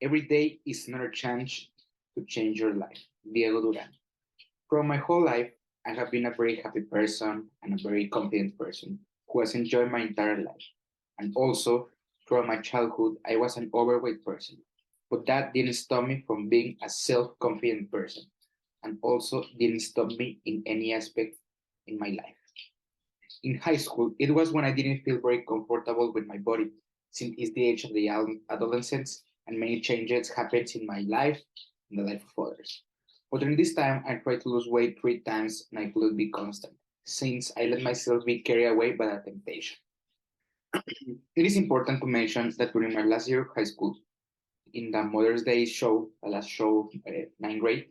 Every day is another chance to change your life. Diego Duran. From my whole life, I have been a very happy person and a very confident person who has enjoyed my entire life. And also, throughout my childhood, I was an overweight person. But that didn't stop me from being a self confident person, and also didn't stop me in any aspect in my life. In high school, it was when I didn't feel very comfortable with my body, since it's the age of the adolescence and many changes happened in my life and the life of others. But during this time, I tried to lose weight 3 times and I couldn't be constant, since I let myself be carried away by the temptation. It is important to mention that during my last year of high school, in the Mother's Day show, the last show, ninth grade,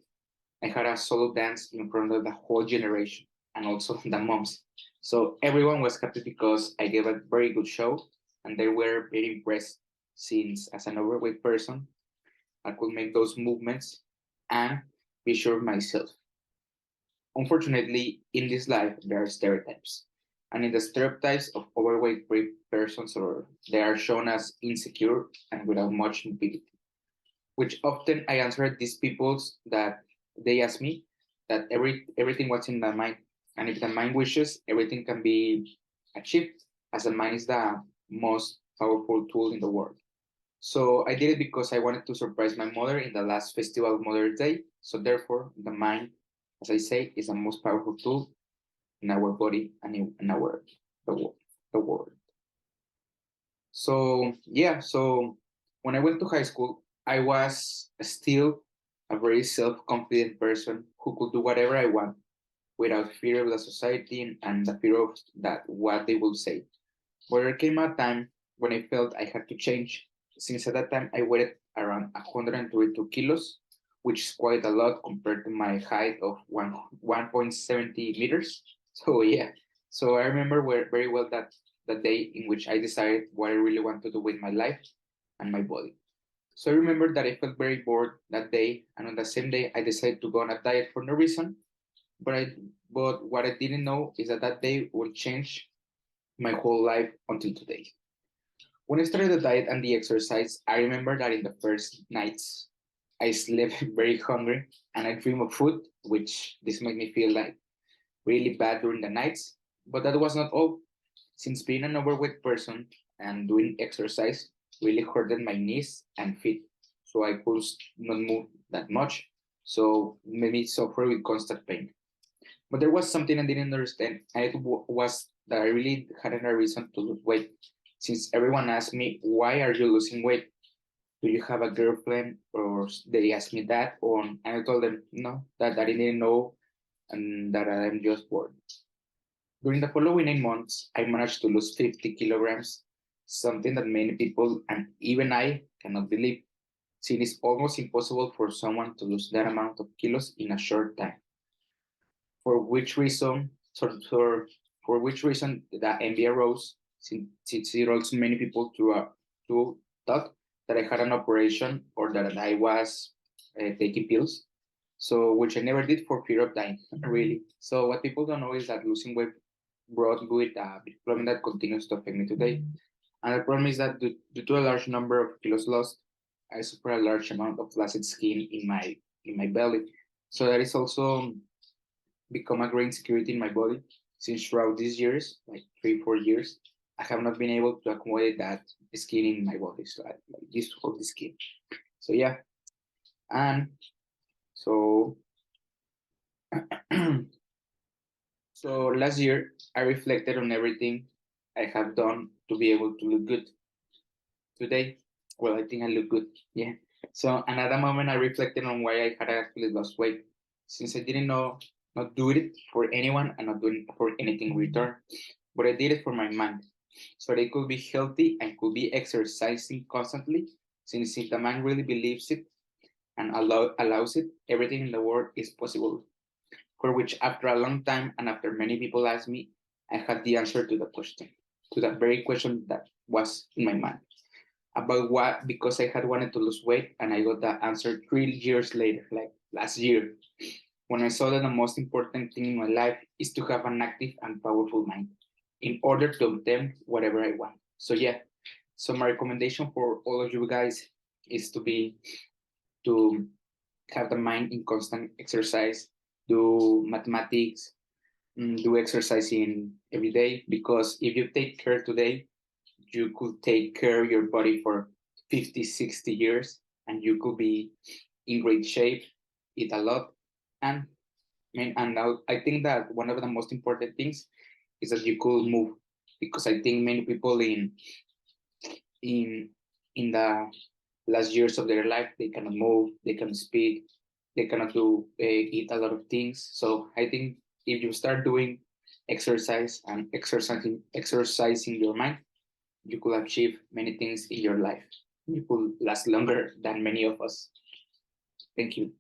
I had a solo dance in front of the whole generation and also the moms. So everyone was happy because I gave a very good show and they were very impressed since as an overweight person, I could make those movements and be sure of myself. Unfortunately, in this life, there are stereotypes. And in the stereotypes of overweight persons, or they are shown as insecure and without much mobility, which often I answer these peoples that they ask me that everything what's in the mind, and if the mind wishes, everything can be achieved, as the mind is the most powerful tool in the world. So I did it because I wanted to surprise my mother in the last festival of Mother's Day. So therefore, the mind, as I say, is the most powerful tool in our body and in our the world. The world. So yeah, so when I went to high school, I was still a very self-confident person who could do whatever I want without fear of the society and the fear of that what they will say. But there came a time when I felt I had to change, since at that time I weighed around 132 kilos, which is quite a lot compared to my height of 1.70 meters. So yeah, so I remember very well that the day in which I decided what I really want to do with my life and my body. So I remember that I felt very bored that day, and on the same day I decided to go on a diet for no reason. But I but what I didn't know is that that day would change my whole life until today. When I started the diet and the exercise, I remember that in the first nights, I slept very hungry and I dream of food, which this made me feel like really bad during the nights. But that was not all, since being an overweight person and doing exercise really hurted my knees and feet, so I could not move that much. So it made me suffer with constant pain. But there was something I didn't understand, and it was that I really hadn't a reason to lose weight. Since everyone asked me, why are you losing weight? Do you have a girlfriend? Or they asked me that, and I told them, no, that I didn't know and that I'm just bored. During the following 9 months, I managed to lose 50 kilograms, something that many people and even I cannot believe, since it's almost impossible for someone to lose that amount of kilos in a short time. For which reason, for which reason the envy arose, since it also many people to thought that I had an operation or that I was taking pills. So which I never did for fear of dying, really. So what people don't know is that losing weight brought with a big problem that continues to affect me today. And the problem is that due to a large number of kilos lost, I suffer a large amount of flaccid skin in my belly. So that is also become a great insecurity in my body, since throughout these years, like 3, 4 years, I have not been able to accommodate that skin in my body. So I like used to hold the skin. So yeah, and so so last year I reflected on everything I have done to be able to look good today. Well, I think I look good. Yeah. So another moment I reflected on why I had actually lost weight, since I didn't know not do it for anyone and not doing it for anything in return, but I did it for my mind, so they could be healthy and could be exercising constantly. Since if the mind really believes it and allows it, everything in the world is possible. For which, after a long time and after many people asked me, I had the answer to the question, to that very question that was in my mind about what, because I had wanted to lose weight, and I got that answer 3 years later, like last year, when I saw that the most important thing in my life is to have an active and powerful mind in order to obtain whatever I want. So yeah, so my recommendation for all of you guys is to have the mind in constant exercise, do mathematics, do exercising every day, because if you take care today, you could take care of your body for 50, 60 years, and you could be in great shape, eat a lot. And and now I think that one of the most important things is that you could move, because I think many people in in the last years of their life, they cannot move, they cannot speak, they cannot do eat a lot of things. So I think if you start doing exercise and exercising your mind, you could achieve many things in your life. You could last longer than many of us. Thank you.